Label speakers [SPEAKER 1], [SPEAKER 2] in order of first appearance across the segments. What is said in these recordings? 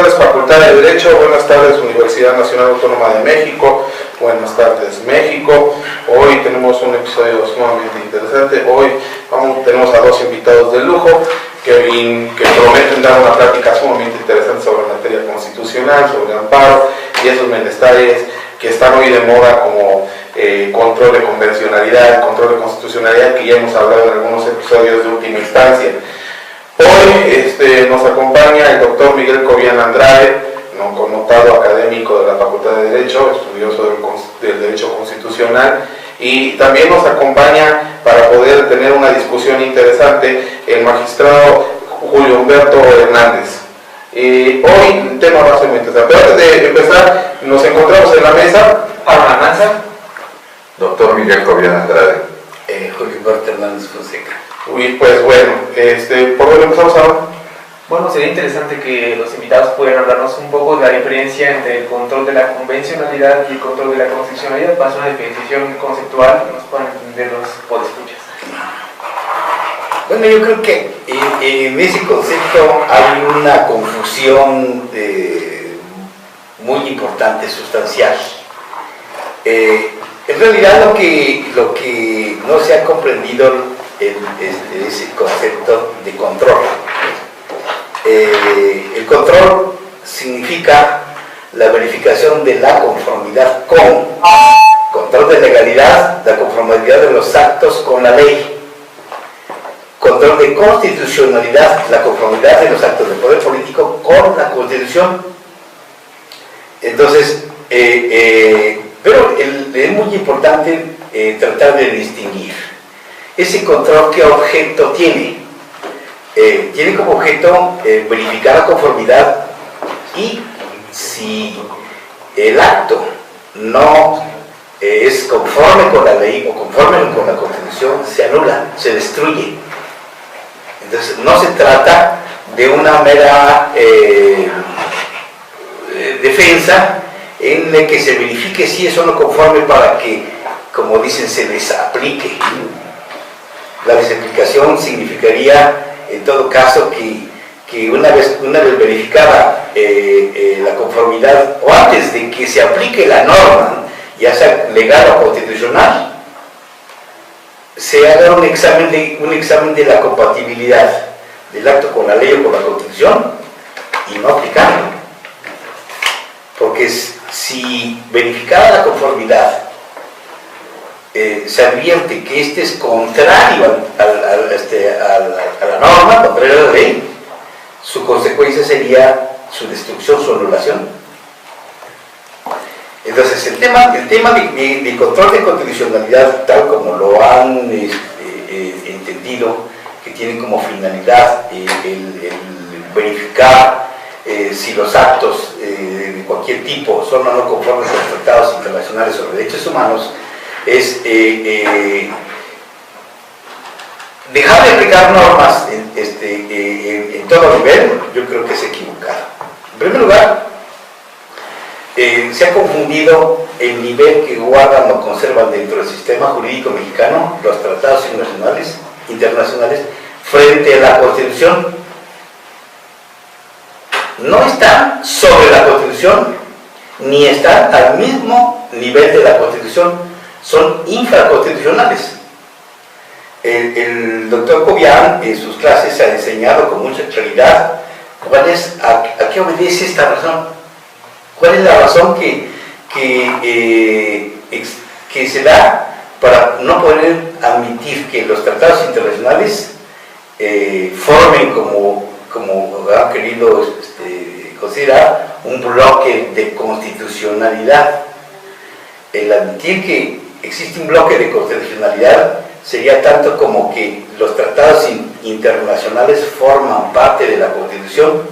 [SPEAKER 1] tardes Facultad de Derecho, buenas tardes Universidad Nacional Autónoma de México, buenas tardes México. Hoy tenemos un episodio sumamente interesante. Hoy tenemos a dos invitados de lujo que prometen dar una plática sumamente interesante sobre materia constitucional, sobre amparo y esos menesteres que están hoy de moda como control de convencionalidad, control de constitucionalidad, que ya hemos hablado en algunos episodios de última instancia. Hoy nos acompaña el doctor Miguel Cobian Andrade, connotado académico de la Facultad de Derecho, estudioso del Derecho Constitucional, y también nos acompaña para poder tener una discusión interesante el magistrado Julio Humberto Hernández. Hoy el tema va a ser muy interesante, pero antes de empezar nos encontramos en la mesa para la danza.
[SPEAKER 2] Doctor Miguel Cobian Andrade.
[SPEAKER 3] Julio Humberto Hernández Fonseca.
[SPEAKER 1] Uy, pues bueno, ¿por dónde empezamos ahora?
[SPEAKER 4] Bueno, sería interesante que los invitados puedan hablarnos un poco de la diferencia entre el control de la convencionalidad y el control de la constitucionalidad, para hacer una definición conceptual que nos puedan entender los podescuchas.
[SPEAKER 3] Bueno, yo creo que en ese concepto hay una confusión muy importante, sustancial. En realidad lo que no se ha comprendido es el concepto de control. El control significa la verificación de la conformidad con, control de legalidad, la conformidad de los actos con la ley, control de constitucionalidad, la conformidad de los actos del poder político con la Constitución. Entonces, pero es muy importante tratar de distinguir ese control. ¿Qué objeto tiene? Tiene como objeto verificar la conformidad, y si el acto no es conforme con la ley o conforme con la Constitución, se anula, se destruye. Entonces no se trata de una mera defensa en la que se verifique si eso no conforme para que, como dicen, se les aplique. La desaplicación significaría, en todo caso, que una vez verificada la conformidad, o antes de que se aplique la norma, ya sea legal o constitucional, se haga un examen de la compatibilidad del acto con la ley o con la Constitución, y no aplicarlo. Porque si verificada la conformidad se advierte que este es contrario a la norma, contrario a la ley, su consecuencia sería su destrucción, su anulación. Entonces el tema de control de constitucionalidad, tal como lo han entendido, que tiene como finalidad el verificar si los actos de cualquier tipo son o no conformes a los tratados internacionales sobre derechos humanos, es dejar de aplicar normas en todo nivel. Yo creo que es equivocado. En primer lugar, se ha confundido el nivel que guardan o conservan dentro del sistema jurídico mexicano los tratados internacionales frente a la Constitución. No están sobre la Constitución, ni están al mismo nivel de la Constitución, son infraconstitucionales. El doctor Cobian en sus clases ha enseñado con mucha claridad a qué obedece esta razón. ¿Cuál es la razón que se da para no poder admitir que los tratados internacionales formen como han querido considerar un bloque de constitucionalidad? El admitir que existe un bloque de constitucionalidad sería tanto como que los tratados internacionales forman parte de la Constitución,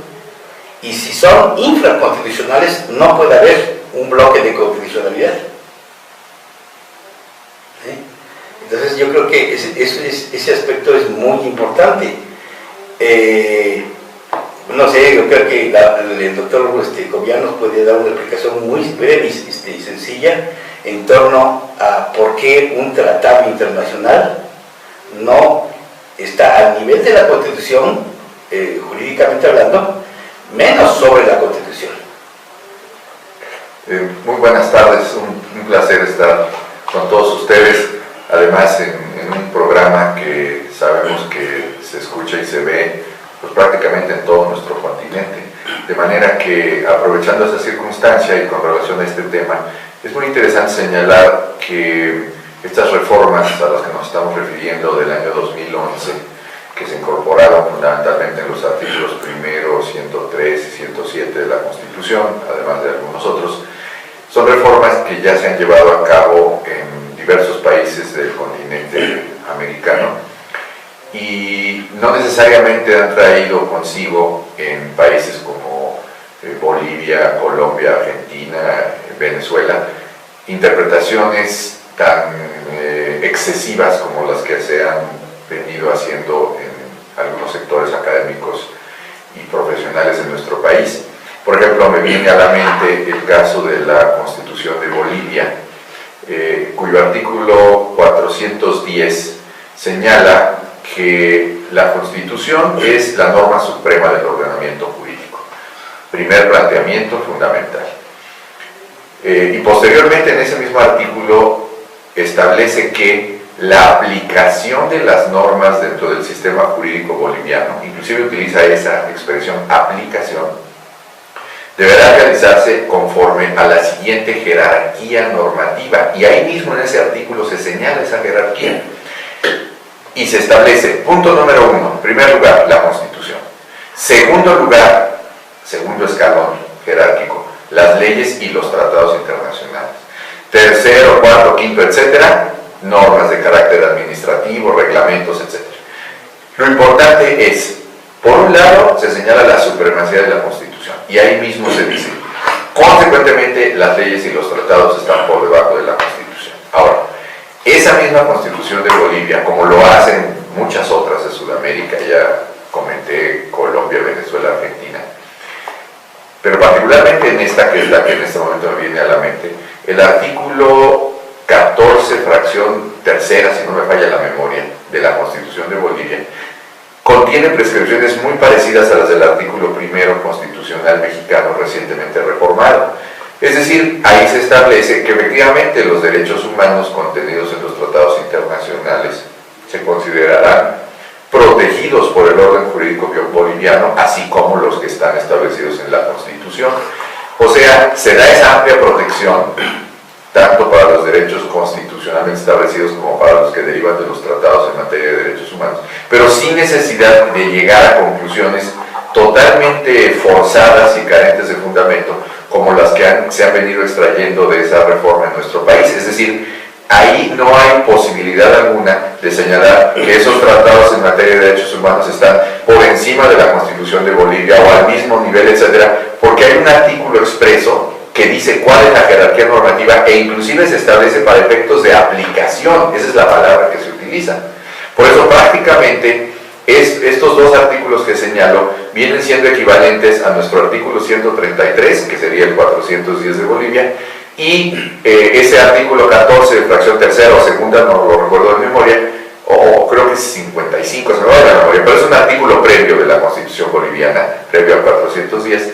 [SPEAKER 3] y si son infraconstitucionales no puede haber un bloque de constitucionalidad. Entonces yo creo que ese aspecto es muy importante. No sé, yo creo que el doctor Cobian nos puede dar una explicación muy breve y sencilla en torno a por qué un tratado internacional no está al nivel de la Constitución, jurídicamente hablando, menos sobre la Constitución.
[SPEAKER 2] Muy buenas tardes, un placer estar con todos ustedes, además en un programa que sabemos que se escucha y se ve pues, prácticamente en todo nuestro continente, de manera que aprovechando esa circunstancia y con relación a este tema, es muy interesante señalar que estas reformas a las que nos estamos refiriendo del año 2011, que se incorporaron fundamentalmente en los artículos 1, 103 y 107 de la Constitución, además de algunos otros, son reformas que ya se han llevado a cabo en diversos países del continente americano y no necesariamente han traído consigo en países como Bolivia, Colombia, Argentina, Venezuela, interpretaciones tan excesivas como las que se han venido haciendo en algunos sectores académicos y profesionales en nuestro país. Por ejemplo, me viene a la mente el caso de la Constitución de Bolivia, cuyo artículo 410 señala que la Constitución es la norma suprema del ordenamiento jurídico. Primer planteamiento fundamental. Y posteriormente en ese mismo artículo establece que la aplicación de las normas dentro del sistema jurídico boliviano, inclusive utiliza esa expresión aplicación, deberá realizarse conforme a la siguiente jerarquía normativa. Y ahí mismo en ese artículo se señala esa jerarquía. Y se establece, punto número 1, en primer lugar, la Constitución. Segundo lugar, segundo escalón jerárquico, las leyes y los tratados internacionales. Tercero, cuarto, quinto, etcétera, normas de carácter administrativo, reglamentos, etcétera. Lo importante es, por un lado, se señala la supremacía de la Constitución, y ahí mismo se dice, consecuentemente, las leyes y los tratados están por debajo de la Constitución. Ahora, esa misma Constitución de Bolivia, como lo hacen muchas otras de Sudamérica, ya comenté Colombia, Venezuela, Argentina, pero particularmente en esta, que es la que en este momento me viene a la mente, el artículo 14, fracción tercera, si no me falla la memoria, de la Constitución de Bolivia, contiene prescripciones muy parecidas a las del artículo 1 constitucional mexicano recientemente reformado. Es decir, ahí se establece que efectivamente los derechos humanos contenidos en los tratados internacionales se considerarán protegidos por el orden jurídico boliviano, así como los que están establecidos en la Constitución. O sea, se da esa amplia protección tanto para los derechos constitucionalmente establecidos como para los que derivan de los tratados en materia de derechos humanos, pero sin necesidad de llegar a conclusiones totalmente forzadas y carentes de fundamento, como las que se han venido extrayendo de esa reforma en nuestro país. Es decir, ahí no hay posibilidad alguna de señalar que esos tratados en materia de derechos humanos están por encima de la Constitución de Bolivia o al mismo nivel, etcétera, porque hay un artículo expreso que dice cuál es la jerarquía normativa e inclusive se establece para efectos de aplicación. Esa es la palabra que se utiliza. Por eso prácticamente estos dos artículos que señalo vienen siendo equivalentes a nuestro artículo 133, que sería el 410 de Bolivia, y ese artículo 14 de fracción tercera o segunda, no lo recuerdo de memoria, o creo que es 55, se me va de la memoria, pero es un artículo previo de la Constitución boliviana, previo al 410,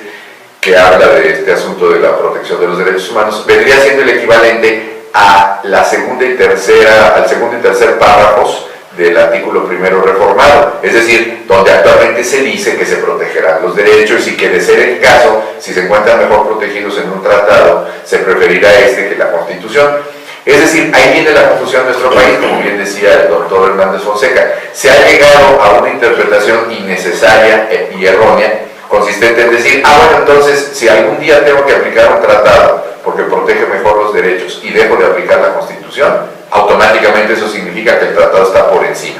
[SPEAKER 2] que habla de este asunto de la protección de los derechos humanos. Vendría siendo el equivalente a la segunda y tercera, al segundo y tercer párrafos del artículo 1 reformado, es decir, donde actualmente se dice que se protegerán los derechos y que, de ser el caso, si se encuentran mejor protegidos en un tratado, se preferirá este que la Constitución. Es decir, ahí viene la confusión en nuestro país, como bien decía el doctor Hernández Fonseca. Se ha llegado a una interpretación innecesaria y errónea, consistente en decir, bueno, entonces, si algún día tengo que aplicar un tratado porque protege mejor los derechos y dejo de aplicar la Constitución, automáticamente eso significa que el tratado está por encima.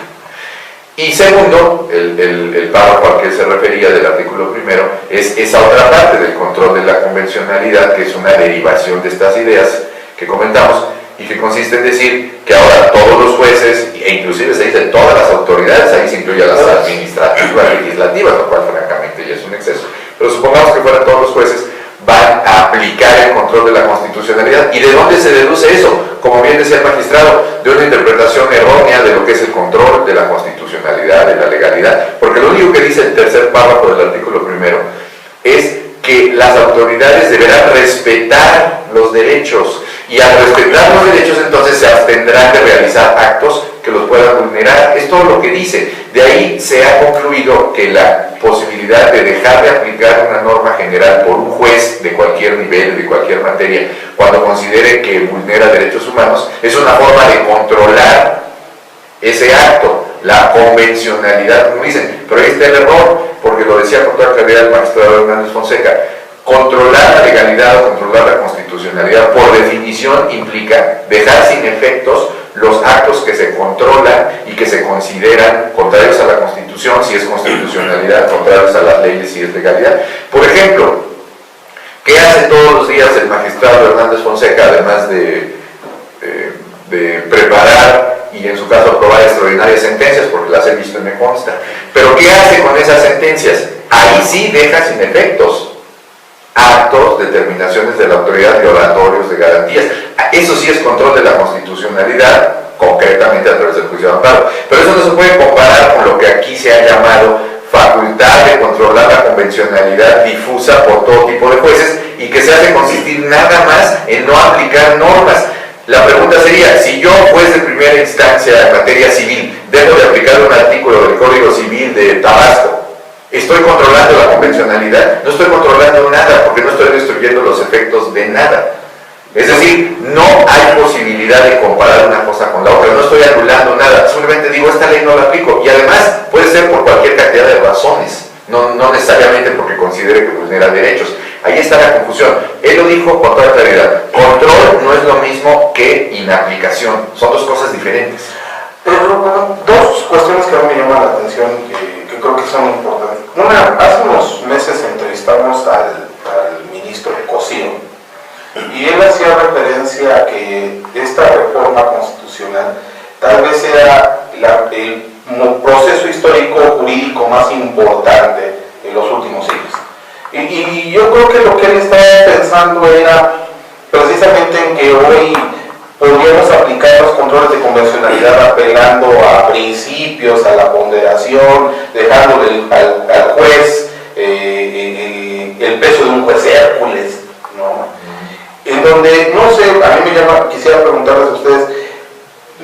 [SPEAKER 2] Y segundo, el párrafo al que se refería del artículo 1 es esa otra parte del control de la convencionalidad, que es una derivación de estas ideas que comentamos y que consiste en decir que ahora todos los jueces, e inclusive se dice todas las autoridades, ahí se incluyen las administrativas, legislativas, lo cual francamente ya es un exceso, pero supongamos que fueran todos los jueces, van a aplicar el control de la constitucionalidad. ¿Y de dónde se deduce eso? Como bien decía el magistrado, de una interpretación errónea de lo que es el control de la constitucionalidad, de la legalidad, porque lo único que dice el tercer párrafo del artículo 1 es que las autoridades deberán respetar los derechos, y al respetar los derechos entonces se abstendrán de realizar actos que los puedan vulnerar. Es todo lo que dice. De ahí se ha concluido que la posibilidad de dejar de aplicar una norma general por un juez de cualquier nivel, de cualquier materia, cuando considere que vulnera derechos humanos, es una forma de controlar ese acto, la convencionalidad, como dicen. Pero ahí está el error, porque lo decía con toda claridad el magistrado Hernández Fonseca: controlar la legalidad o controlar la constitucionalidad, por definición, implica dejar sin efectos los actos que se controlan y que se consideran contrarios a la Constitución, si es constitucionalidad, contrarios a las leyes, si es legalidad. Por ejemplo, ¿qué hace todos los días el magistrado Hernández Fonseca, además de preparar y en su caso aprobar extraordinarias sentencias, porque las he visto y me consta? Pero ¿qué hace con esas sentencias? Ahí sí deja sin efectos actos, determinaciones de la autoridad, violatorios de garantías. Eso sí es control de la constitucionalidad, concretamente a través del juicio de amparo. Pero eso no se puede comparar con lo que aquí se ha llamado facultad de controlar la convencionalidad difusa por todo tipo de jueces, y que se hace consistir nada más en no aplicar normas. La pregunta sería: si yo, juez de primera instancia en materia civil, debo de aplicar un artículo del Código Civil de Tabasco, ¿estoy controlando la convencionalidad? No estoy controlando nada, porque no estoy destruyendo los efectos de nada. Es decir, no hay posibilidad de comparar una cosa con la otra, no estoy anulando nada, simplemente digo, esta ley no la aplico. Y además puede ser por cualquier cantidad de razones, no necesariamente porque considere que vulnera derechos. Ahí está la confusión. Él lo dijo con toda claridad: control no es lo mismo que inaplicación, son dos cosas diferentes.
[SPEAKER 1] Pero dos cuestiones que a mí me llaman la atención, que creo que son importantes. Una, hace unos meses entrevistamos al ministro Cosío, y él hacía referencia a que esta reforma constitucional tal vez sea el proceso histórico jurídico más importante en los últimos siglos. Y yo creo que lo que él estaba pensando era precisamente en que hoy podríamos aplicar los controles de convencionalidad apelando a principios, a la ponderación, dejándole al juez el peso de un juez Hércules, ¿no? En donde, no sé, a mí quisiera preguntarles a ustedes,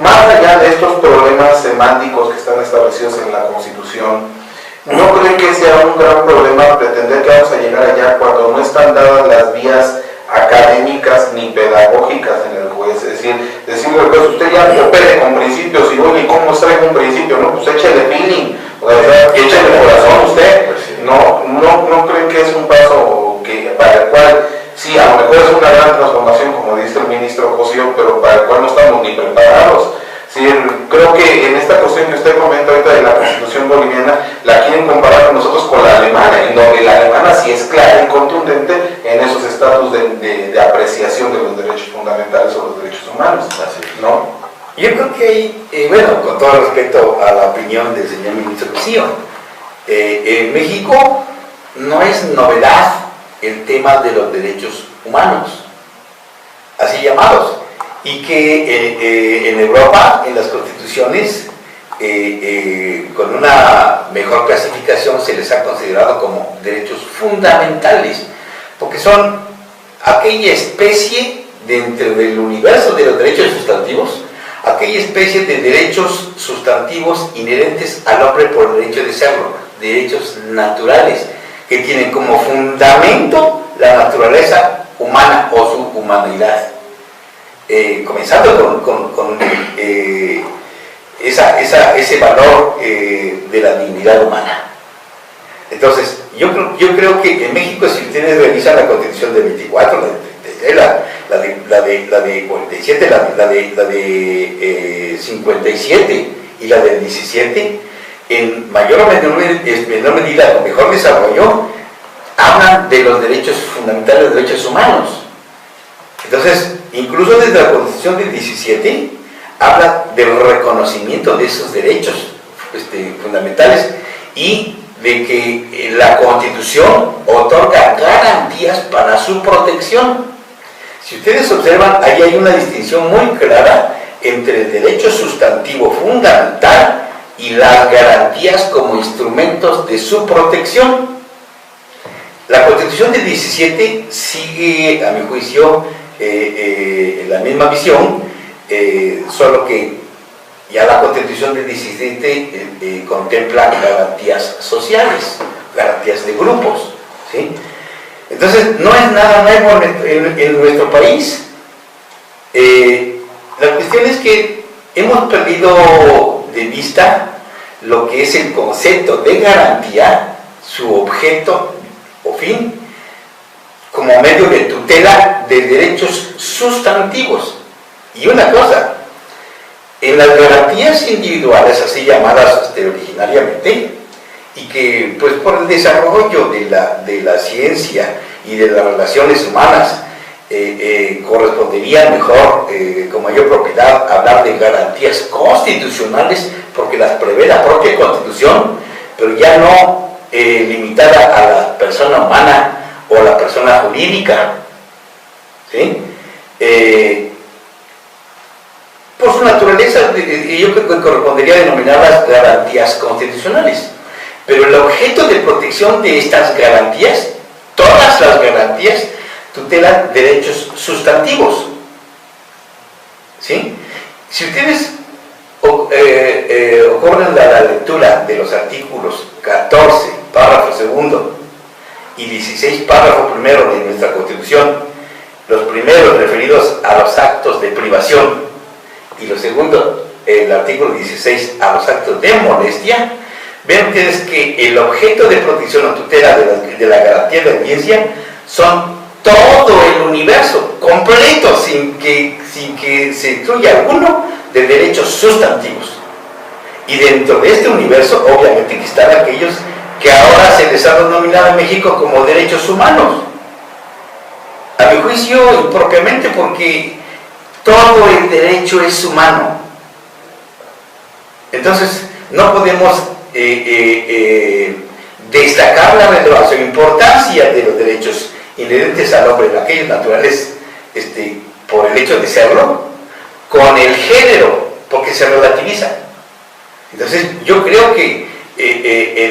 [SPEAKER 1] más allá de estos problemas semánticos que están establecidos en la Constitución, ¿no creen que sea un gran problema pretender que vamos a llegar allá cuando no están dadas las vías académicas ni pedagógicas en el juez? Es decir, decirle al juez: usted ya opere con principios, y oye, ¿cómo traigo un principio? No, pues échele feeling, o sea, échele corazón usted. No creen que es un paso para el cual, sí, a lo mejor es una gran transformación, como dice el ministro Cosío, pero para el cual no estamos ni preparados? Sí, creo que en esta cuestión que usted comenta ahorita de la Constitución boliviana, la quieren comparar con nosotros con la alemana, en donde la alemana sí es clara y contundente en esos estatus de apreciación de los derechos fundamentales o los derechos humanos, ¿no?
[SPEAKER 3] Yo creo que bueno, con todo respeto a la opinión del señor ministro Cosío, en México no es novedad el tema de los derechos humanos, así llamados, y que en Europa, en las constituciones, con una mejor clasificación, se les ha considerado como derechos fundamentales, porque son aquella especie dentro del universo de los derechos sustantivos, aquella especie de derechos sustantivos inherentes al hombre por el derecho de serlo, derechos naturales, que tienen como fundamento la naturaleza humana o su humanidad. Comenzando con ese valor de la dignidad humana. Entonces, yo creo que en México, si ustedes revisan la Constitución de 24, la de 47, la de 57 y la del 17, en mayor o menor medida, con mejor desarrollo, hablan de los derechos fundamentales, los derechos humanos. Entonces, incluso desde la Constitución del 17, habla del reconocimiento de esos derechos fundamentales y de que la Constitución otorga garantías para su protección. Si ustedes observan, ahí hay una distinción muy clara entre el derecho sustantivo fundamental y las garantías como instrumentos de su protección. La Constitución del 17 sigue, a mi juicio, la misma visión, solo que ya la Constitución del 17 contempla garantías sociales, garantías de grupos, ¿sí? Entonces, no es nada nuevo en nuestro país. La cuestión es que hemos perdido de vista lo que es el concepto de garantía, su objeto o fin, como medio de tutela de derechos sustantivos. Y una cosa, en las garantías individuales, así llamadas originariamente, y que pues por el desarrollo de la ciencia y de las relaciones humanas correspondería mejor, con mayor propiedad, hablar de garantías constitucionales, porque las prevé la propia Constitución, pero ya no limitada a la persona humana o a la persona jurídica, ¿sí? Por su naturaleza, yo creo que correspondería denominarlas garantías constitucionales. Pero el objeto de protección de estas garantías, todas las garantías, tutelan derechos sustantivos, ¿sí? Si ustedes ocurren la lectura de los artículos 14, párrafo segundo, y 16, párrafo primero de nuestra Constitución, los primeros referidos a los actos de privación, y los segundos, el artículo 16, a los actos de molestia, ven ustedes que el objeto de protección o tutela de la garantía de audiencia son todo el universo completo, sin que se excluya alguno de derechos sustantivos. Y dentro de este universo, obviamente, que están aquellos que ahora se les ha denominado en México como derechos humanos. A mi juicio, impropiamente, porque todo el derecho es humano. Entonces, no podemos destacar la relevancia o importancia de los derechos inherentes al hombre, aquellos naturales, por el hecho de serlo, con el género, porque se relativiza. Entonces, yo creo que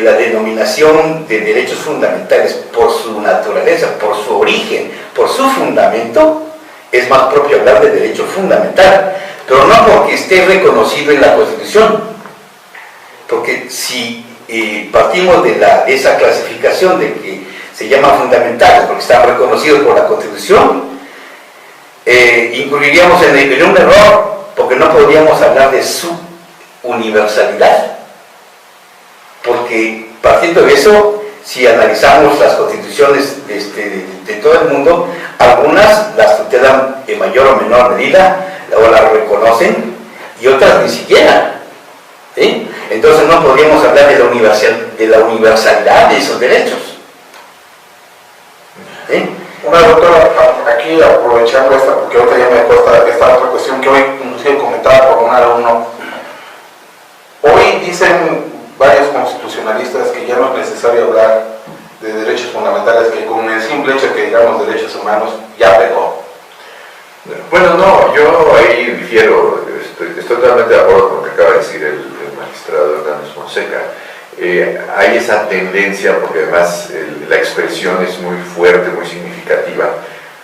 [SPEAKER 3] la denominación de derechos fundamentales, por su naturaleza, por su origen, por su fundamento, es más propio hablar de derecho fundamental, pero no porque esté reconocido en la Constitución, porque si partimos de esa clasificación de que se llama fundamentales porque están reconocidos por la Constitución, incurriríamos en un error, porque no podríamos hablar de su universalidad, porque partiendo de eso, si analizamos las constituciones de todo el mundo, algunas las tutelan en mayor o menor medida o las reconocen y otras ni siquiera, ¿sí? Entonces no podríamos hablar de la universalidad de esos derechos, ¿sí?
[SPEAKER 1] Una doctora, aquí aprovechando esta, porque ahorita ya me cuesta esta otra cuestión que hoy inclusive comentaba por un alumno. Hoy dicen varios constitucionalistas que ya no es necesario hablar de derechos fundamentales, que con el simple hecho de que digamos derechos humanos ya pegó.
[SPEAKER 2] Bueno, no, yo ahí difiero, estoy totalmente de acuerdo con lo que acaba de decir el magistrado Hernández Fonseca. Hay esa tendencia, porque además la expresión es muy fuerte, muy significativa,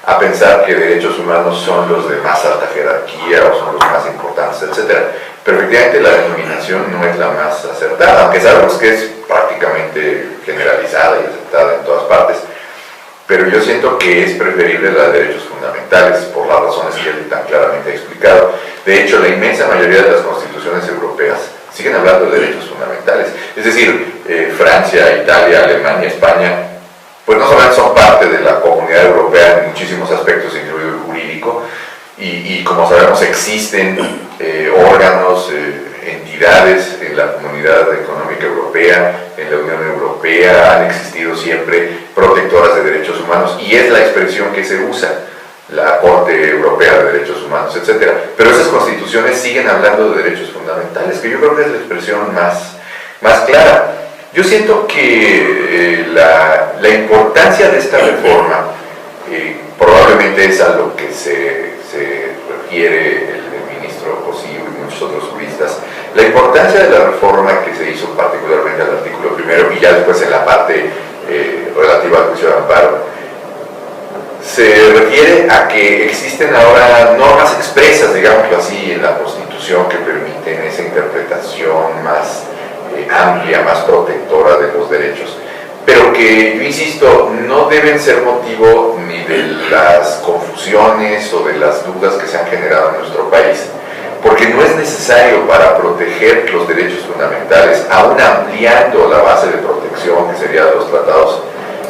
[SPEAKER 2] a pensar que derechos humanos son los de más alta jerarquía o son los más importantes, etc. Pero efectivamente la denominación no es la más acertada, aunque sabemos que es prácticamente generalizada y aceptada en todas partes. Pero yo siento que es preferible la de derechos fundamentales, por las razones que él tan claramente ha explicado. De hecho, la inmensa mayoría de las constituciones europeas siguen hablando de derechos fundamentales. Es decir, Francia, Italia, Alemania, España, pues no solamente son parte de la comunidad europea en muchísimos aspectos, incluido el jurídico, y como sabemos existen órganos, entidades en la Comunidad Económica Europea, en la Unión Europea, han existido siempre protectoras de derechos humanos, y es la expresión que se usa, la Corte Europea de Derechos Humanos, etc. Pero esas constituciones siguen hablando de derechos fundamentales, que yo creo que es la expresión más clara. Yo siento que la importancia de esta reforma probablemente es a lo que se refiere el ministro Cosío y muchos otros juristas. La importancia de la reforma que se hizo particularmente al artículo primero y ya después en la parte relativa al juicio de amparo, se refiere a que existen ahora normas expresas, digámoslo así, en la Constitución que permiten esa interpretación más amplia, más protectora de los derechos, pero que, yo insisto, no deben ser motivo ni de las confusiones o de las dudas que se han generado en nuestro país, porque no es necesario para proteger los derechos fundamentales, aún ampliando la base de protección que sería de los tratados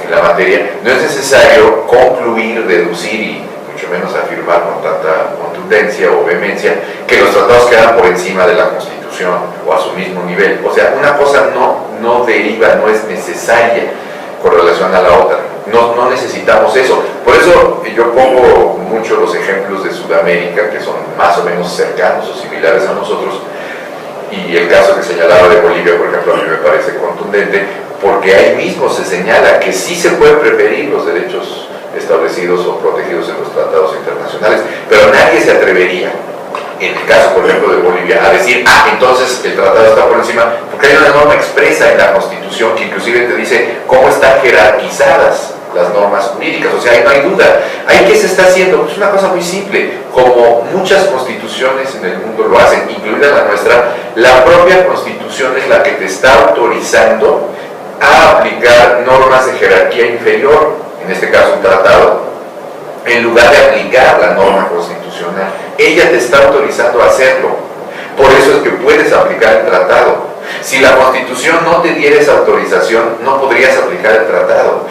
[SPEAKER 2] en la materia, no es necesario concluir, deducir y mucho menos afirmar con tanta contundencia o vehemencia que los tratados quedan por encima de la Constitución o a su mismo nivel. O sea, una cosa no deriva, no es necesaria con relación a la otra. No necesitamos eso. Por eso yo pongo mucho los ejemplos de Sudamérica, que son más o menos cercanos o similares a nosotros, y el caso que señalaba de Bolivia, por ejemplo, a mí me parece contundente, porque ahí mismo se señala que sí se pueden preferir los derechos establecidos o protegidos en los tratados internacionales, pero nadie se atrevería, en el caso, por ejemplo, de Bolivia, a decir, entonces el tratado está por encima, porque hay una norma expresa en la Constitución que inclusive te dice cómo están jerarquizadas las normas jurídicas. O sea, ahí no hay duda. ¿Ahí qué se está haciendo? Pues una cosa muy simple, como muchas constituciones en el mundo lo hacen, incluida la nuestra, la propia Constitución es la que te está autorizando a aplicar normas de jerarquía inferior, en este caso un tratado, en lugar de aplicar la norma constitucional. Ella te está autorizando a hacerlo. Por eso es que puedes aplicar el tratado. Si la Constitución no te diera esa autorización, no podrías aplicar el tratado.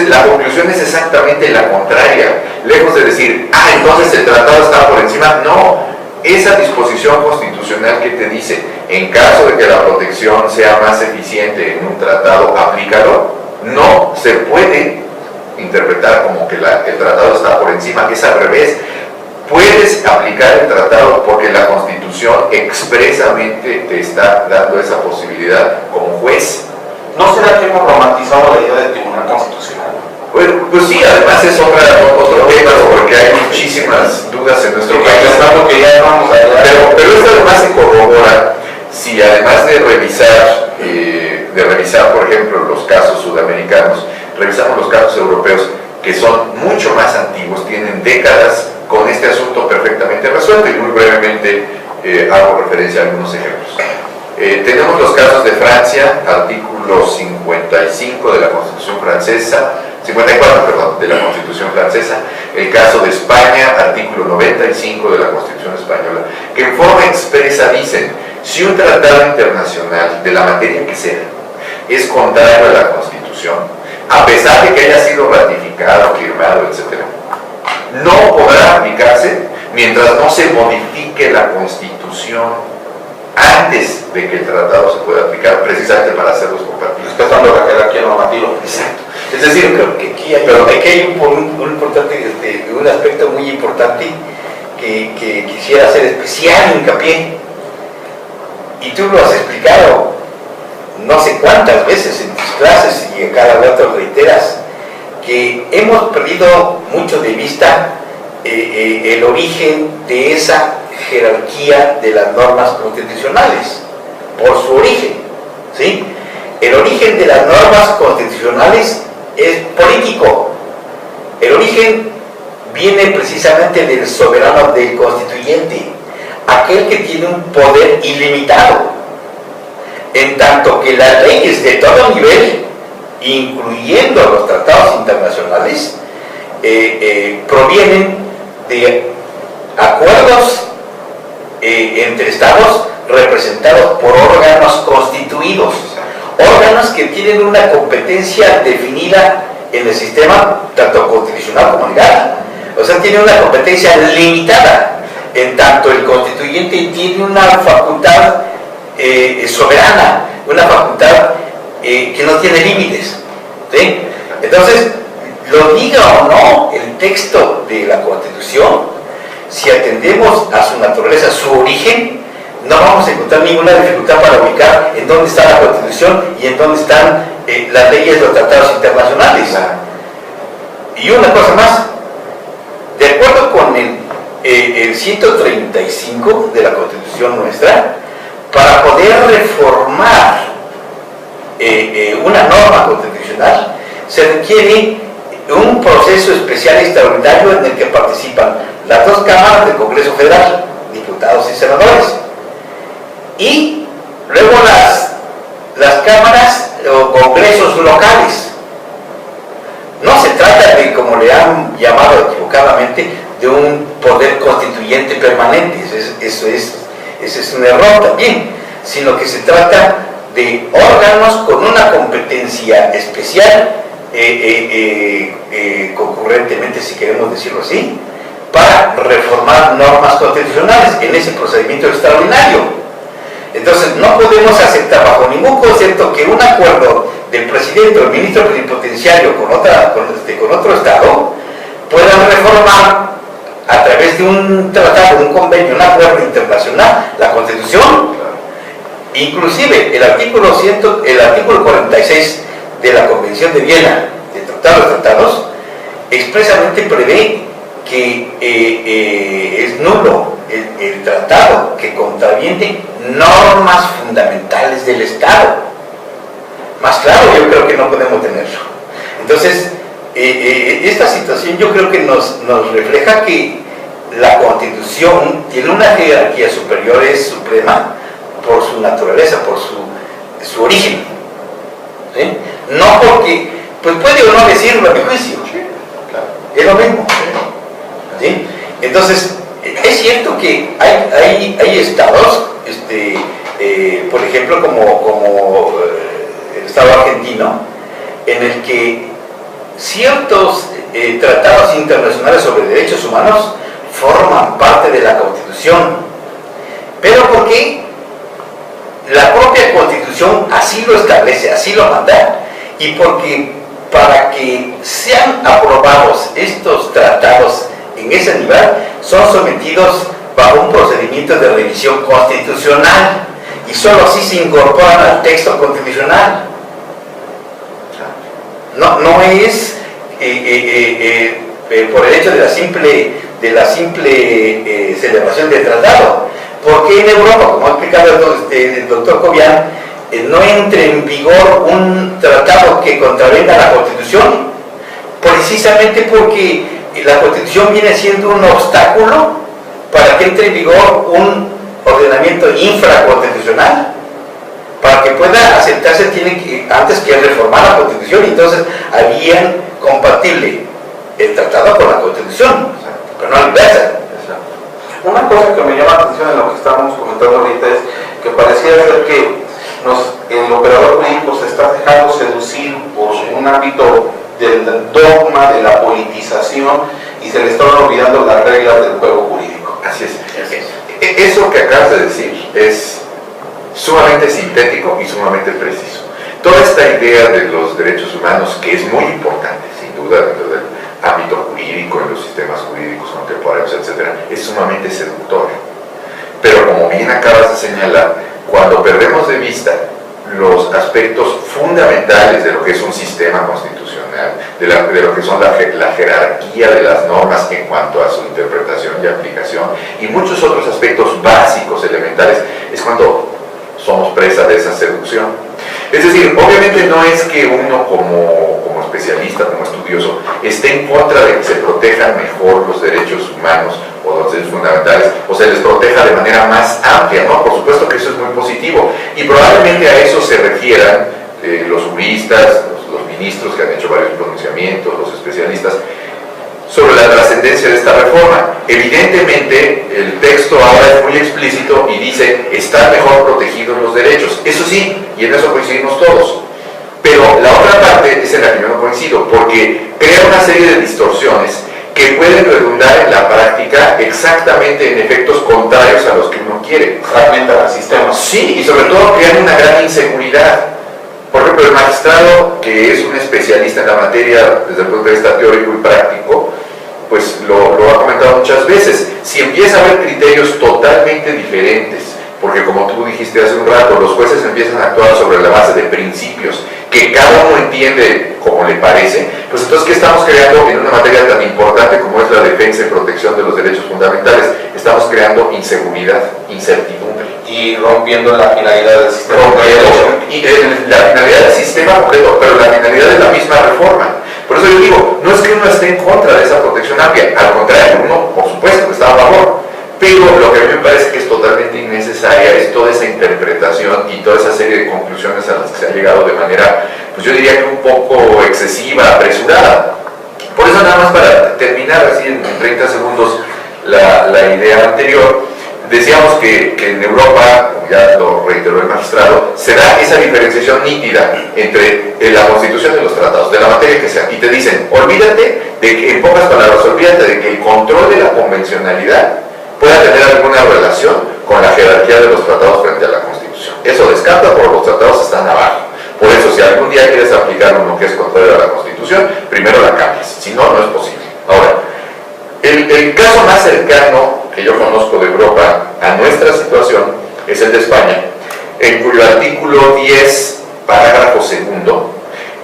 [SPEAKER 2] La conclusión es exactamente la contraria. Lejos de decir, entonces el tratado está por encima, no. Esa disposición constitucional que te dice, en caso de que la protección sea más eficiente en un tratado, aplícalo, no se puede interpretar como que el tratado está por encima, es al revés. Puedes aplicar el tratado porque la Constitución expresamente te está dando esa posibilidad como juez.
[SPEAKER 1] ¿No será que hemos romantizado la idea del Tribunal Constitucional?
[SPEAKER 2] Bueno, pues sí, además es otro tema, porque hay muchísimas dudas en nuestro país.
[SPEAKER 1] Que ya vamos a hablar.
[SPEAKER 2] Pero esto además se corrobora si además de revisar, por ejemplo, los casos sudamericanos, revisamos los casos europeos, que son mucho más antiguos, tienen décadas con este asunto perfectamente resuelto, y muy brevemente hago referencia a algunos ejemplos. Tenemos los casos de Francia, artículo 55 de la Constitución francesa, 54, perdón, de la Constitución francesa, el caso de España, artículo 95 de la Constitución española, que en forma expresa dicen, si un tratado internacional, de la materia que sea, es contrario a la Constitución, a pesar de que haya sido ratificado, firmado, etc., no podrá aplicarse mientras no se modifique la Constitución antes de que el tratado se pueda aplicar, precisamente para hacerlos compatibles.
[SPEAKER 1] Respetando la jerarquía normativa.
[SPEAKER 2] Exacto.
[SPEAKER 3] Es decir, creo que aquí hay un aspecto muy importante que quisiera hacer especial hincapié, y tú lo has explicado no sé cuántas veces en tus clases y en cada rato lo reiteras, que hemos perdido mucho de vista el origen de esa jerarquía de las normas constitucionales, por su origen, ¿sí? El origen de las normas constitucionales es político. El origen viene precisamente del soberano, del constituyente, aquel que tiene un poder ilimitado, en tanto que las leyes de todo nivel, incluyendo los tratados internacionales, provienen de acuerdos entre estados representados por órganos constituidos, órganos que tienen una competencia definida en el sistema tanto constitucional como legal. O sea, tienen una competencia limitada, en tanto el constituyente tiene una facultad soberana, una facultad que no tiene límites, ¿sí? Entonces, lo diga o no el texto de la Constitución, si atendemos a su naturaleza, su origen, no vamos a encontrar ninguna dificultad para ubicar en dónde está la Constitución y en dónde están las leyes de los tratados internacionales. Y una cosa más, de acuerdo con el 135 de la Constitución nuestra, para poder reformar una norma constitucional se requiere un proceso especial y extraordinario en el que participan las dos cámaras del Congreso Federal, diputados y senadores, y luego las cámaras o congresos locales. No se trata de, como le han llamado equivocadamente, de un poder constituyente permanente, eso es un error también, sino que se trata de órganos con una competencia especial, concurrentemente, si queremos decirlo así, para reformar normas constitucionales en ese procedimiento extraordinario. Entonces, no podemos aceptar bajo ningún concepto que un acuerdo del presidente o el ministro plenipotenciario con otro Estado puedan reformar a través de un tratado, un convenio, un acuerdo internacional, la Constitución. Inclusive el artículo 46 de la Convención de Viena, del Tratado de Tratados, expresamente prevé que es nulo el tratado que contraviene normas fundamentales del Estado. Más claro, yo creo que no podemos tenerlo. Entonces, esta situación yo creo que nos refleja que la Constitución tiene una jerarquía superior, es suprema, por su naturaleza, por su origen. ¿Sí? No porque, pues puede o no decirlo a mi juicio, es lo mismo. ¿Sí? Entonces, es cierto que hay estados, por ejemplo, como el estado argentino, en el que ciertos tratados internacionales sobre derechos humanos forman parte de la Constitución, pero porque la propia Constitución así lo establece, así lo manda, y porque para que sean aprobados estos tratados en ese nivel, son sometidos bajo un procedimiento de revisión constitucional, y solo así se incorporan al texto constitucional. No es por el hecho de la simple celebración del tratado, porque en Europa, como ha explicado el doctor Cobian, no entra en vigor un tratado que contravenga la Constitución, precisamente porque la Constitución viene siendo un obstáculo para que entre en vigor un ordenamiento infraconstitucional. Para que pueda aceptarse tiene que antes que reformar la Constitución, y entonces harían compatible el tratado con la Constitución, pero no al inversa.
[SPEAKER 1] Una cosa que me llama la atención en lo que estamos comentando ahorita es que pareciera ser que el operador jurídico se está dejando seducir por un ámbito del dogma, de la politización, y se le están olvidando las reglas del juego jurídico.
[SPEAKER 2] Así es. Eso que acabas de decir es sumamente sintético y sumamente preciso. Toda esta idea de los derechos humanos, que es muy importante, sin duda, dentro del ámbito jurídico, en los sistemas jurídicos contemporáneos, etc., es sumamente seductor. Pero como bien acabas de señalar, cuando perdemos de vista los aspectos fundamentales de lo que es un sistema constitucional, de lo que son la jerarquía de las normas en cuanto a su interpretación y aplicación, y muchos otros aspectos básicos, elementales, es cuando somos presa de esa seducción. Es decir, obviamente no es que uno como especialista, como estudioso, esté en contra de que se protejan mejor los derechos humanos o los derechos fundamentales, o se les proteja de manera más amplia, ¿no? Por supuesto que eso es muy positivo, y probablemente a eso se refieran los juristas, los ministros que han hecho varios pronunciamientos, los especialistas, sobre la trascendencia de esta reforma. Evidentemente, el texto ahora es muy explícito y dice, están mejor protegidos los derechos. Eso sí, y en eso coincidimos todos. Pero la otra parte es en la que yo no coincido, porque crea una serie de distorsiones que pueden redundar en la práctica exactamente en efectos contrarios a los que uno quiere.
[SPEAKER 1] Fragmentan el sistema.
[SPEAKER 2] Sí, y sobre todo crean una gran inseguridad. Por ejemplo, el magistrado, que es un especialista en la materia desde el punto de vista teórico y práctico, pues lo ha comentado muchas veces. Si empieza a haber criterios totalmente diferentes, porque como tú dijiste hace un rato, los jueces empiezan a actuar sobre la base de principios que cada uno entiende como le parece, pues entonces, ¿qué estamos creando en una materia tan importante como es la defensa y protección de los derechos fundamentales? Estamos creando inseguridad, incertidumbre.
[SPEAKER 1] Y rompiendo la finalidad del sistema.
[SPEAKER 2] La finalidad del sistema concreto, pero la finalidad de la misma reforma. Por eso yo digo, no es que uno esté en contra de esa protección amplia, al contrario, uno por supuesto que está a favor, pero lo que a mí me parece que es totalmente innecesaria es toda esa interpretación y toda esa serie de conclusiones a las que se ha llegado de manera, pues yo diría que un poco excesiva, apresurada. Por eso nada más para terminar así en 30 segundos la idea anterior, decíamos que en Europa, ya lo reiteró el magistrado, se da esa diferenciación nítida entre la Constitución y los tratados, de la materia que sea, y te dicen, olvídate de que, en pocas palabras, olvídate de que el control de la convencionalidad pueda tener alguna relación con la jerarquía de los tratados frente a la Constitución. Eso descarta porque los tratados están abajo. Por eso, si algún día quieres aplicar uno que es contrario a la Constitución, primero la cambias, si no, no es posible. Ahora, el caso más cercano que yo conozco de Europa a nuestra situación es el de España, en cuyo artículo 10, parágrafo segundo,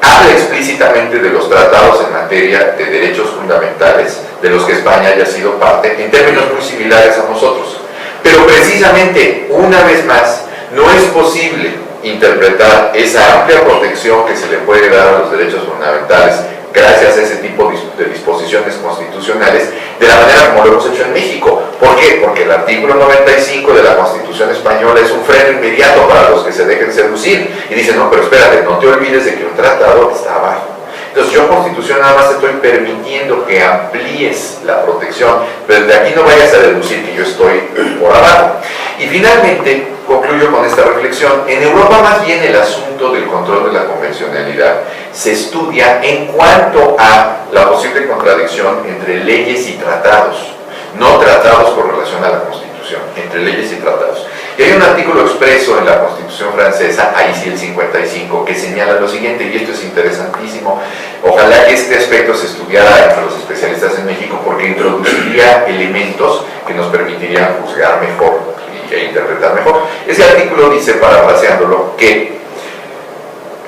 [SPEAKER 2] habla explícitamente de los tratados en materia de derechos fundamentales, de los que España haya sido parte, en términos muy similares a nosotros. Pero precisamente, una vez más, no es posible interpretar esa amplia protección que se le puede dar a los derechos fundamentales gracias a ese tipo de disposiciones constitucionales de la manera como lo hemos hecho en México. ¿Por qué? Porque el artículo 95 de la Constitución española es un freno inmediato para los que se dejen seducir y dicen, no, pero espérate, no te olvides de que un tratado está abajo. Entonces yo, Constitución, nada más te estoy permitiendo que amplíes la protección, pero de aquí no vayas a deducir que yo estoy por abajo. Y finalmente, concluyo con esta reflexión, en Europa más bien el asunto del control de la convencionalidad se estudia en cuanto a la posible contradicción entre leyes y tratados, no tratados con relación a la Constitución, entre leyes y tratados. Y hay un artículo expreso en la Constitución francesa, ahí sí el 55, que señala lo siguiente, y esto es interesantísimo. Ojalá que este aspecto se estudiara entre los especialistas en México, porque introduciría elementos que nos permitirían juzgar mejor e interpretar mejor. Ese artículo dice, parafraseándolo, que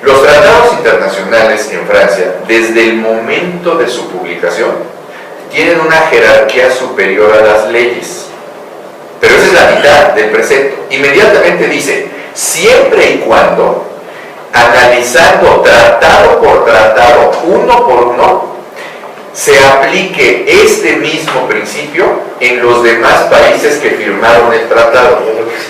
[SPEAKER 2] los tratados internacionales en Francia, desde el momento de su publicación, tienen una jerarquía superior a las leyes. Pero esa es la mitad del precepto. Inmediatamente dice, siempre y cuando, analizando tratado por tratado, uno por uno, se aplique este mismo principio en los demás países que firmaron el tratado.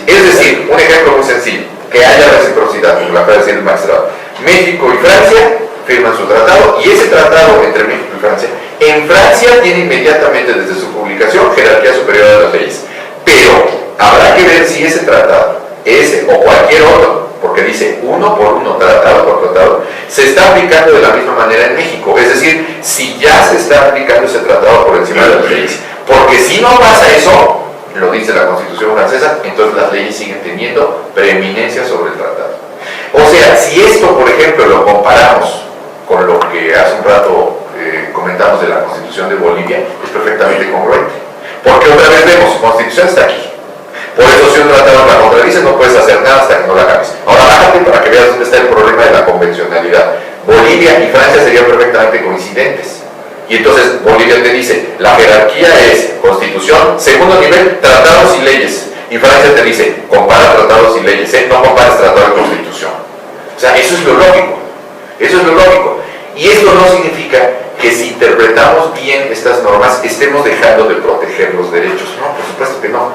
[SPEAKER 2] Es decir, un ejemplo muy sencillo, que haya reciprocidad, como lo acaba de decir el magistrado. México y Francia firman su tratado, y ese tratado entre México y Francia, en Francia tiene inmediatamente desde su publicación jerarquía superior a las leyes. Pero habrá que ver si ese tratado, ese o cualquier otro, porque dice uno por uno, tratado por tratado, se está aplicando de la misma manera en México. Es decir, si ya se está aplicando ese tratado por encima de las leyes. Porque si no pasa eso, lo dice la Constitución francesa, entonces las leyes siguen teniendo preeminencia sobre el tratado. O sea, si esto, por ejemplo, lo comparamos con lo que hace un rato comentamos de la Constitución de Bolivia, es perfectamente congruente. Porque otra vez vemos, Constitución está aquí. Por eso si un tratado la contradice, no puedes hacer nada hasta que no la cambies. Ahora bájate para que veas dónde está el problema de la convencionalidad. Bolivia y Francia serían perfectamente coincidentes. Y entonces Bolivia te dice, la jerarquía es Constitución, segundo nivel, tratados y leyes. Y Francia te dice, compara tratados y leyes, no compares tratado y Constitución. O sea, eso es lo lógico. Eso es lo lógico. Y esto no significa que si interpretamos bien estas normas estemos dejando de proteger los derechos. No, por supuesto que no.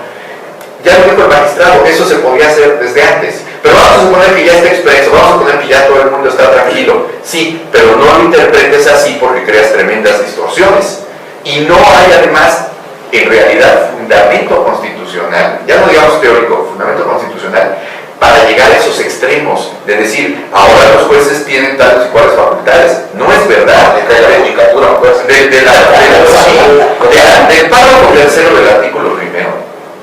[SPEAKER 2] Ya lo dijo el magistrado, eso se podía hacer desde antes. Pero vamos a suponer que ya está expreso, vamos a suponer que ya todo el mundo está tranquilo. Sí, pero no lo interpretes así porque creas tremendas distorsiones. Y no hay además, en realidad, fundamento constitucional, ya no digamos teórico, fundamento constitucional, para llegar a esos extremos de decir, ahora los jueces tienen tales y cuales facultades. No es verdad.
[SPEAKER 1] De la judicatura, pues.
[SPEAKER 2] Del párrafo tercero del artículo primero,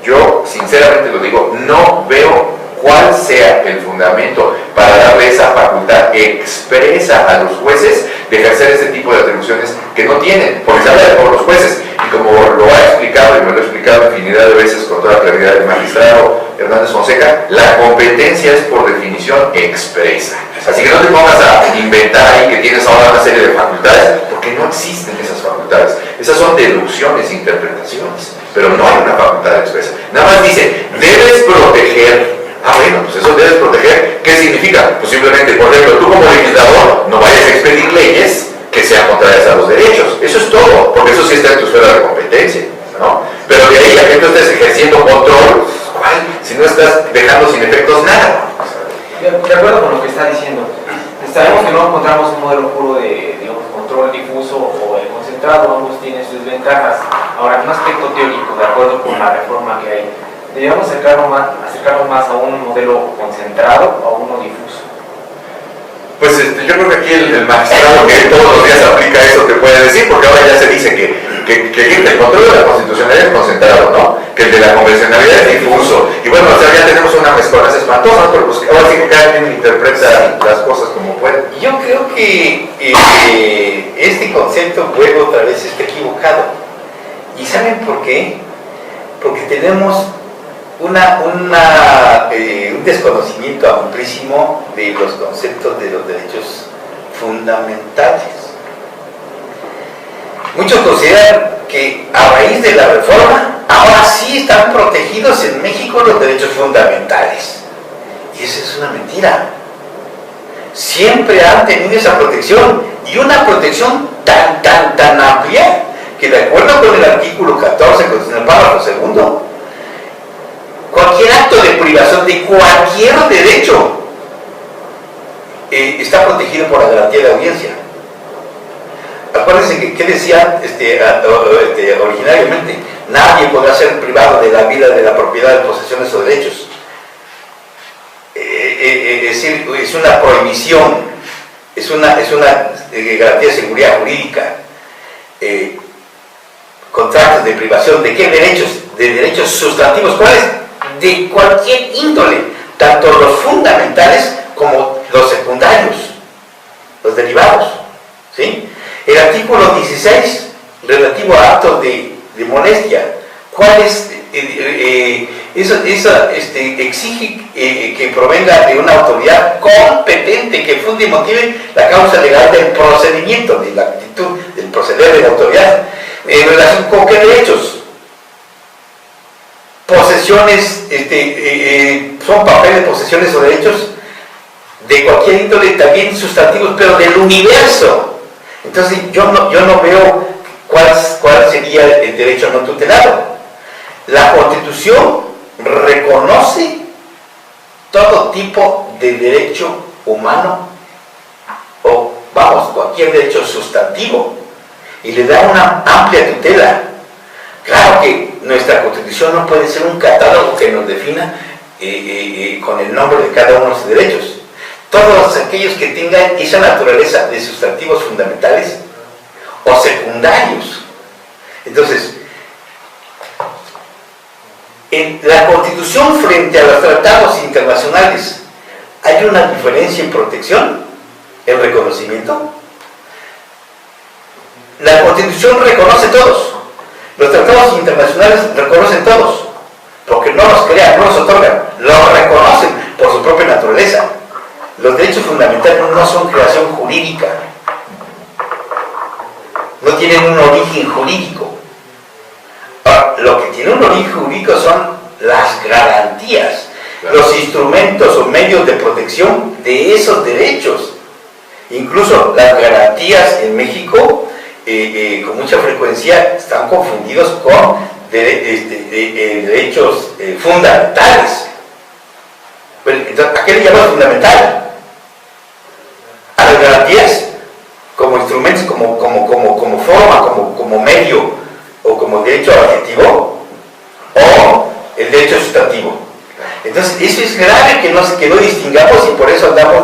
[SPEAKER 2] yo sinceramente lo digo, no veo cuál sea el fundamento para darle esa facultad expresa a los jueces de ejercer ese tipo de atribuciones que no tienen, porque se habla de por los jueces, y como lo ha explicado y me lo ha explicado infinidad de veces con toda claridad el magistrado Hernández Fonseca, la competencia es por definición expresa. Así que no te pongas a inventar ahí que tienes ahora una serie de facultades, porque no existen esas facultades. Esas son deducciones e interpretaciones, pero no hay una facultad expresa. Nada más dice, debes proteger. Bueno, pues eso debes proteger. ¿Qué significa? Pues simplemente, por ejemplo, tú como legislador no vayas a expedir leyes que sean contra que tú estés ejerciendo control, ¿cuál? Si no estás dejando sin efectos nada.
[SPEAKER 4] De acuerdo con lo que está diciendo, sabemos que no encontramos un modelo puro de, digamos, control difuso o el concentrado, ambos tienen sus desventajas. Ahora, en un aspecto teórico, de acuerdo con la reforma que hay, deberíamos acercarnos más a un modelo concentrado o a uno difuso.
[SPEAKER 2] Pues yo creo que aquí el magistrado que todos los días aplica eso te puede decir, porque ahora ya se dice que el control de la constitucionalidad es concentrado, ¿no? Que el de la convencionalidad es difuso. Y bueno, o sea, ya tenemos una mezcolanza espantosa, pero pues ahora sí que cada quien interpreta las cosas como puede.
[SPEAKER 3] Yo creo que este concepto, vuelvo otra vez, está equivocado. ¿Y saben por qué? Porque tenemos un desconocimiento amplísimo de los conceptos de los derechos fundamentales. Muchos consideran que a raíz de la reforma, ahora sí están protegidos en México los derechos fundamentales. Y esa es una mentira. Siempre han tenido esa protección, y una protección tan amplia, que de acuerdo con el artículo 14, con el párrafo segundo, cualquier acto de privación de cualquier derecho está protegido por la garantía de audiencia. Acuérdense que decía originariamente, nadie podrá ser privado de la vida, de la propiedad, de posesiones o derechos. Es decir, es una prohibición, es una garantía de seguridad jurídica. Contratos de privación, ¿de qué derechos? De derechos sustantivos. ¿Cuáles? De cualquier índole, tanto los fundamentales como los secundarios, los derivados, ¿sí? El artículo 16, relativo a actos de molestia, ¿cuál es? Exige que provenga de una autoridad competente que funde y motive la causa legal del procedimiento, de la actitud, del proceder de la autoridad. ¿En relación con qué derechos? Posesiones, son papeles, posesiones o derechos de cualquier índole, también sustantivos, pero del universo. Entonces yo no veo cuál sería el derecho no tutelado. La Constitución reconoce todo tipo de derecho humano, o vamos, cualquier derecho sustantivo, y le da una amplia tutela. Claro que nuestra Constitución no puede ser un catálogo que nos defina con el nombre de cada uno de los derechos. Todos aquellos que tengan esa naturaleza de sustantivos fundamentales o secundarios. Entonces, en la Constitución frente a los tratados internacionales, ¿hay una diferencia en protección, en reconocimiento? La Constitución reconoce todos. Los tratados internacionales reconocen todos, porque no los crean, no los otorgan, los reconocen por su propia naturaleza. Los derechos fundamentales no son creación jurídica, no tienen un origen jurídico. Lo que tiene un origen jurídico son las garantías, los instrumentos o medios de protección de esos derechos. Incluso las garantías en México, con mucha frecuencia, están confundidos con derechos fundamentales. Entonces, ¿a qué le llaman fundamental? A las garantías como instrumentos, como forma, como medio, o como derecho adjetivo, o el derecho sustantivo. Entonces, eso es grave que no distingamos, y por eso andamos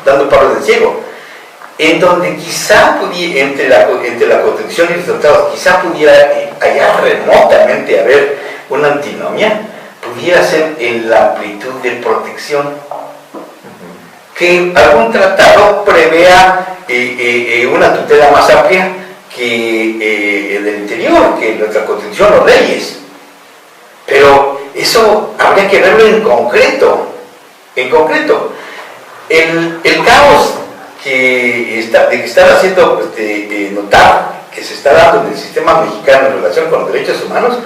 [SPEAKER 3] dando palos de ciego. En donde quizá entre la Constitución y los tratados, quizá pudiera allá remotamente haber una antinomia, pudiera ser en la amplitud de protección. Que algún tratado prevea una tutela más amplia que el del interior, que nuestra Constitución o leyes. Pero eso habría que verlo en concreto. En concreto, el caos que están haciendo notar que se está dando en el sistema mexicano en relación con los derechos humanos,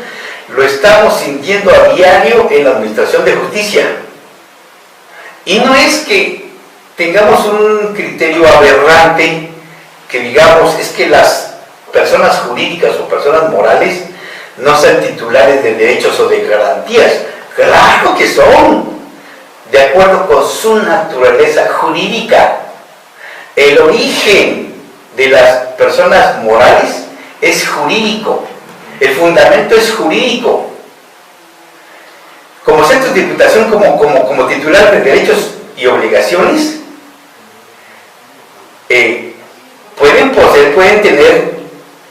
[SPEAKER 3] lo estamos sintiendo a diario en la administración de justicia. Y no es que tengamos un criterio aberrante que digamos es que las personas jurídicas o personas morales no sean titulares de derechos o de garantías. ¡Claro que son! De acuerdo con su naturaleza jurídica. El origen de las personas morales es jurídico. El fundamento es jurídico. Como centros de imputación, como titular de derechos y obligaciones, pueden poseer, pueden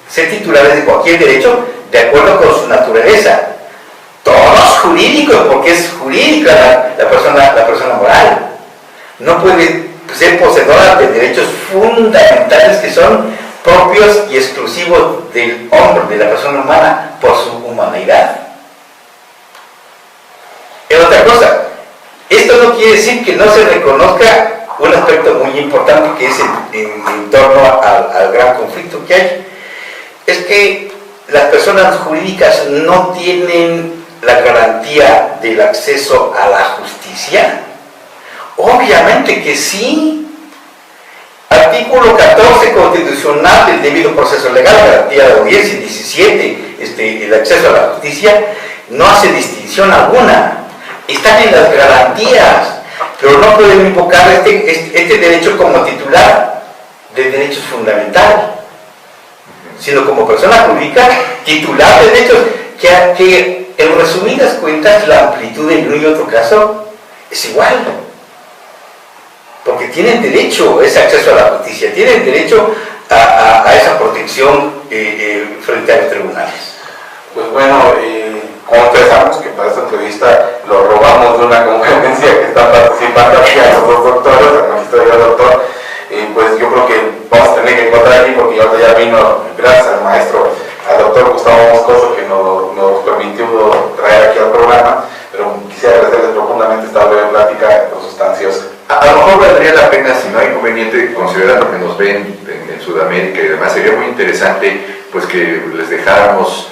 [SPEAKER 3] ser titulares de cualquier derecho de acuerdo con su naturaleza. Todos jurídicos, porque es jurídica la persona moral. No puede ser poseedora de derechos fundamentales que son propios y exclusivos del hombre, de la persona humana, por su humanidad. Es otra cosa. Esto no quiere decir que no se reconozca un aspecto muy importante que es en torno al gran conflicto que hay. Es que las personas jurídicas no tienen la garantía del acceso a la justicia. Obviamente que sí. Artículo 14 constitucional del debido proceso legal, garantía de audiencia, y 17, el acceso a la justicia, no hace distinción alguna. Están en las garantías, pero no pueden invocar este derecho como titular de derechos fundamentales, sino como persona jurídica titular de derechos que en resumidas cuentas la amplitud en uno y otro caso es igual, porque tienen derecho a ese acceso a la justicia, tienen derecho a esa protección frente a los tribunales.
[SPEAKER 1] Pues bueno, como empezamos, que para esta entrevista lo robamos de una conferencia que están participando aquí a los dos doctores, al magistrado y al doctor, pues yo creo que vamos a tener que encontrar aquí, porque ahorita ya vino, gracias al maestro, al doctor Gustavo Moscoso, que nos permitió traer aquí al programa, pero quisiera agradecerles profundamente esta breve plática sustanciosa.
[SPEAKER 2] A lo mejor valdría la pena, si no hay inconveniente, considerando que nos ven en Sudamérica y demás, sería muy interesante pues que les dejáramos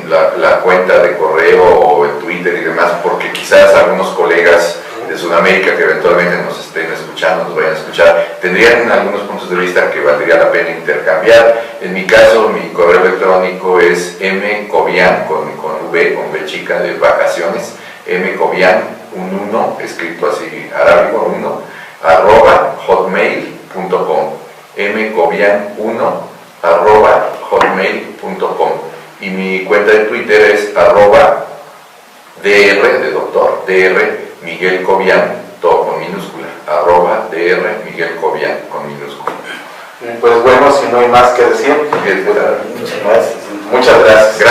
[SPEAKER 2] la cuenta de correo o el Twitter y demás, porque quizás algunos colegas de Sudamérica que eventualmente nos estén escuchando, nos vayan a escuchar, tendrían algunos puntos de vista que valdría la pena intercambiar. En mi caso, mi correo electrónico es mcobian, con V chica, de vacaciones, mcobian11, escrito así, arábigo 1, @hotmail.com, mcobian1@hotmail.com. Y mi cuenta de Twitter es @dr de doctor, dr Miguel Cobian, todo con minúscula, @dr Miguel Cobian con minúscula.
[SPEAKER 1] Pues bueno, si no hay más que decir, muchas gracias.